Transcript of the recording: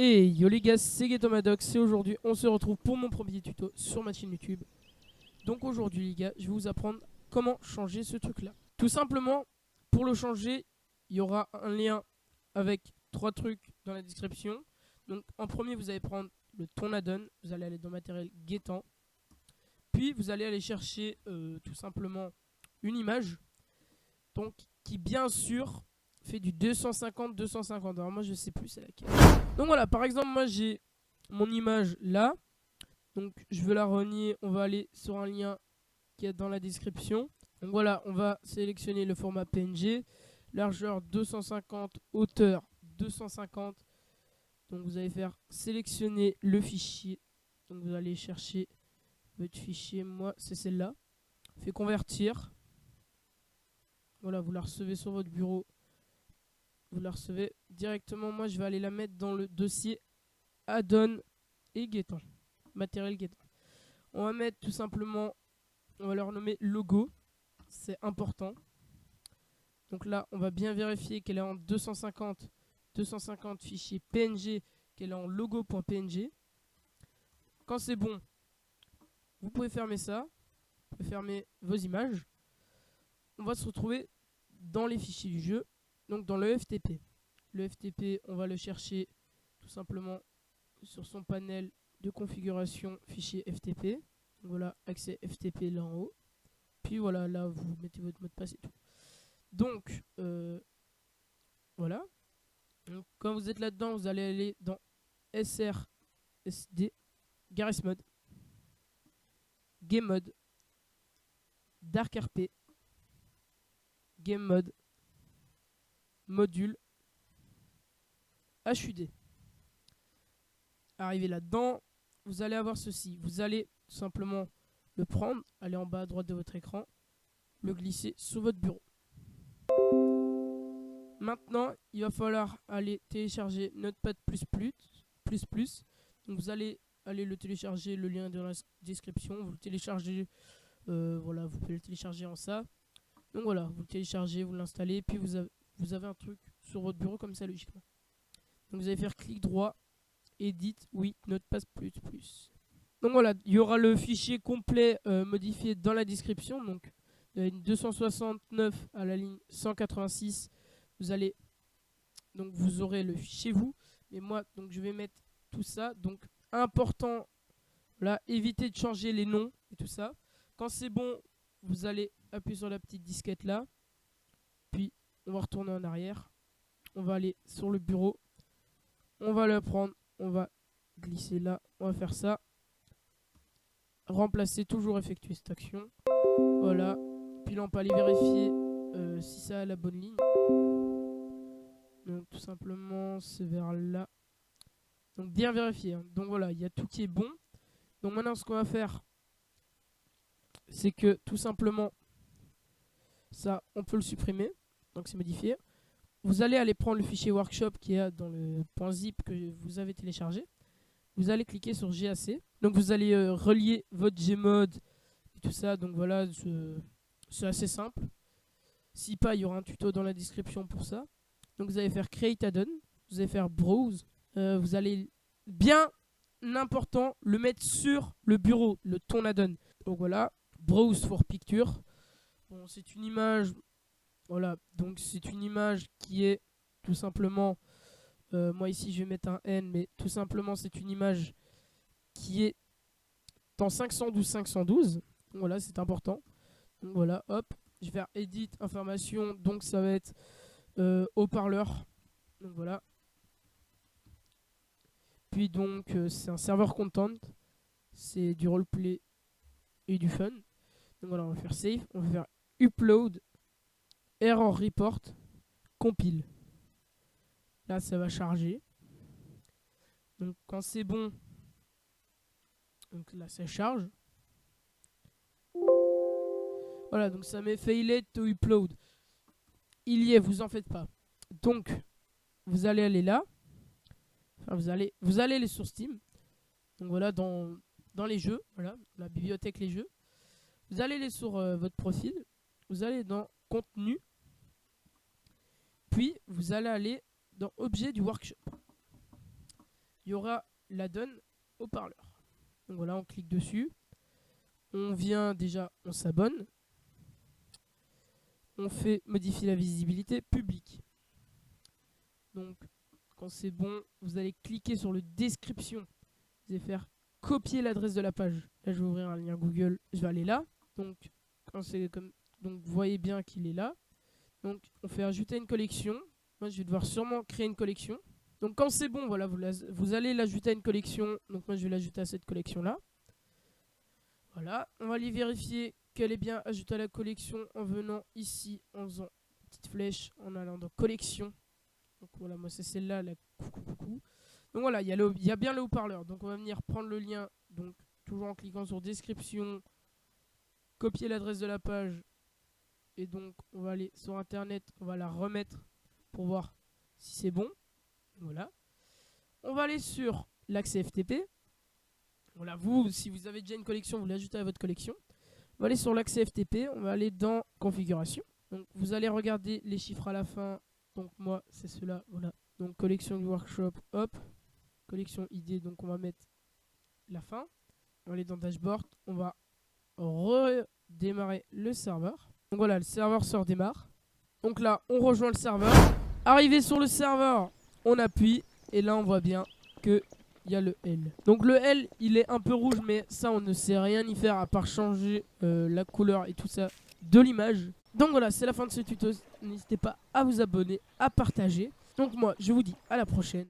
Et yo les gars, c'est Getomadox et aujourd'hui on se retrouve pour mon premier tuto sur ma chaîne YouTube. Donc aujourd'hui les gars, je vais vous apprendre comment changer ce truc là. Tout simplement, pour le changer, il y aura un lien avec 3 trucs dans la description. Donc en premier vous allez prendre le Tornadon, vous allez aller dans matériel guettant. Puis vous allez aller chercher tout simplement une image. Donc qui bien sûr fait du 250-250. Alors moi je sais plus c'est laquelle. Donc voilà, par exemple moi j'ai mon image là. Donc je veux la renier, on va aller sur un lien qui est dans la description. Donc voilà, on va sélectionner le format PNG, largeur 250, hauteur 250. Donc vous allez faire sélectionner le fichier. Donc vous allez chercher votre fichier, moi c'est celle-là. Fait convertir. Voilà, vous la recevez sur votre bureau. Vous la recevez directement. Moi je vais aller la mettre dans le dossier add-on et guettant. Matériel guettant. On va mettre tout simplement, on va leur nommer logo. C'est important. Donc là, on va bien vérifier qu'elle est en 250 fichiers PNG, qu'elle est en logo.png. Quand c'est bon, vous pouvez fermer ça. Vous pouvez fermer vos images. On va se retrouver dans les fichiers du jeu, donc dans le FTP. Le FTP, on va le chercher tout simplement sur son panel de configuration fichier FTP. Donc voilà, accès FTP là en haut. Puis voilà, là vous mettez votre mot de passe et tout. Donc voilà. Donc, quand vous êtes là-dedans, vous allez aller dans SRSD, Garage Mode, Game Mode, Dark RP, Game Mode, Module, HUD. Arrivé là-dedans, vous allez avoir ceci. Vous allez tout simplement le prendre, aller en bas à droite de votre écran, le glisser sur votre bureau. Maintenant, il va falloir aller télécharger Notepad++. Donc vous allez aller le télécharger, le lien est dans la description. Vous le téléchargez, voilà, vous pouvez le télécharger en ça. Donc voilà, vous le téléchargez, vous l'installez, puis vous avez un truc sur votre bureau comme ça logiquement. Donc vous allez faire clic droit, Edit, oui, Notepad++. Donc voilà, il y aura le fichier complet modifié dans la description. Donc de la ligne 269 à la ligne 186. Vous aurez le fichier vous, mais moi donc je vais mettre tout ça. Donc important, là, évitez de changer les noms et tout ça. Quand c'est bon, vous allez appuyer sur la petite disquette là, puis on va retourner en arrière. On va aller sur le bureau, on va le prendre, on va glisser là, on va faire ça. Remplacer, toujours effectuer cette action. Voilà, puis là on peut aller vérifier si ça a la bonne ligne. Donc tout simplement c'est vers là. Donc bien vérifier. Hein. Donc voilà, il y a tout qui est bon. Donc maintenant ce qu'on va faire, c'est que tout simplement ça, on peut le supprimer. Donc c'est modifié. Vous allez aller prendre le fichier workshop qui est dans le .zip que vous avez téléchargé. Vous allez cliquer sur GAC. Donc vous allez relier votre Gmod et tout ça. Donc voilà, c'est assez simple. Si pas, il y aura un tuto dans la description pour ça. Donc vous allez faire Create Add-on, vous allez faire Browse, vous allez bien important le mettre sur le bureau, le Tornadon. Donc voilà, Browse for Picture. Bon, c'est une image, voilà, donc c'est une image qui est tout simplement, moi ici je vais mettre un N, mais tout simplement c'est une image qui est en 512-512. Donc voilà, c'est important. Donc voilà, hop, je vais faire Edit Information, donc ça va être haut-parleur. Donc voilà. Puis donc c'est un serveur content. C'est du roleplay et du fun. Donc voilà, on va faire save. On va faire upload, error report, compile. Là ça va charger. Donc quand c'est bon, donc là ça charge. Voilà, donc ça met failed to upload. Il y est, vous en faites pas. Donc vous allez aller là. Enfin, vous allez aller sur Steam. Donc voilà, dans les jeux, voilà, la bibliothèque les jeux. Vous allez aller sur votre profil. Vous allez dans contenu. Puis vous allez aller dans objet du workshop. il y aura l'add-on haut-parleur. Donc voilà, on clique dessus. On vient déjà, on s'abonne. On fait modifier la visibilité publique. Donc quand c'est bon, vous allez cliquer sur le description. Vous allez faire copier l'adresse de la page. Là, je vais ouvrir un lien Google. Je vais aller là. Donc, quand c'est comme, donc vous voyez bien qu'il est là. Donc, on fait ajouter une collection. Moi, je vais devoir sûrement créer une collection. Donc, quand c'est bon, voilà, vous allez l'ajouter à une collection. Donc, moi, je vais l'ajouter à cette collection-là. Voilà. On va aller vérifier qu'elle est bien ajoutée à la collection en venant ici, en faisant une petite flèche, en allant dans collection. Donc voilà, moi c'est celle-là, la coucou. Donc voilà, il y a bien le haut-parleur. Donc on va venir prendre le lien, donc toujours en cliquant sur description, copier l'adresse de la page. Et donc on va aller sur internet, on va la remettre pour voir si c'est bon. Voilà. On va aller sur l'accès FTP. Voilà, si vous avez déjà une collection, vous l'ajoutez à votre collection. On va aller sur l'accès FTP, on va aller dans configuration. Donc vous allez regarder les chiffres à la fin. Donc moi c'est cela, voilà. Donc collection du workshop, hop. Collection ID, donc on va mettre la fin. On va aller dans dashboard, on va redémarrer le serveur. Donc voilà, le serveur se redémarre. Donc là, on rejoint le serveur. Arrivé sur le serveur, on appuie et là on voit bien que il y a le L. Donc le L, il est un peu rouge, mais ça on ne sait rien y faire à part changer la couleur et tout ça de l'image. Donc voilà, c'est la fin de ce tuto. N'hésitez pas à vous abonner, à partager. Donc moi, je vous dis à la prochaine.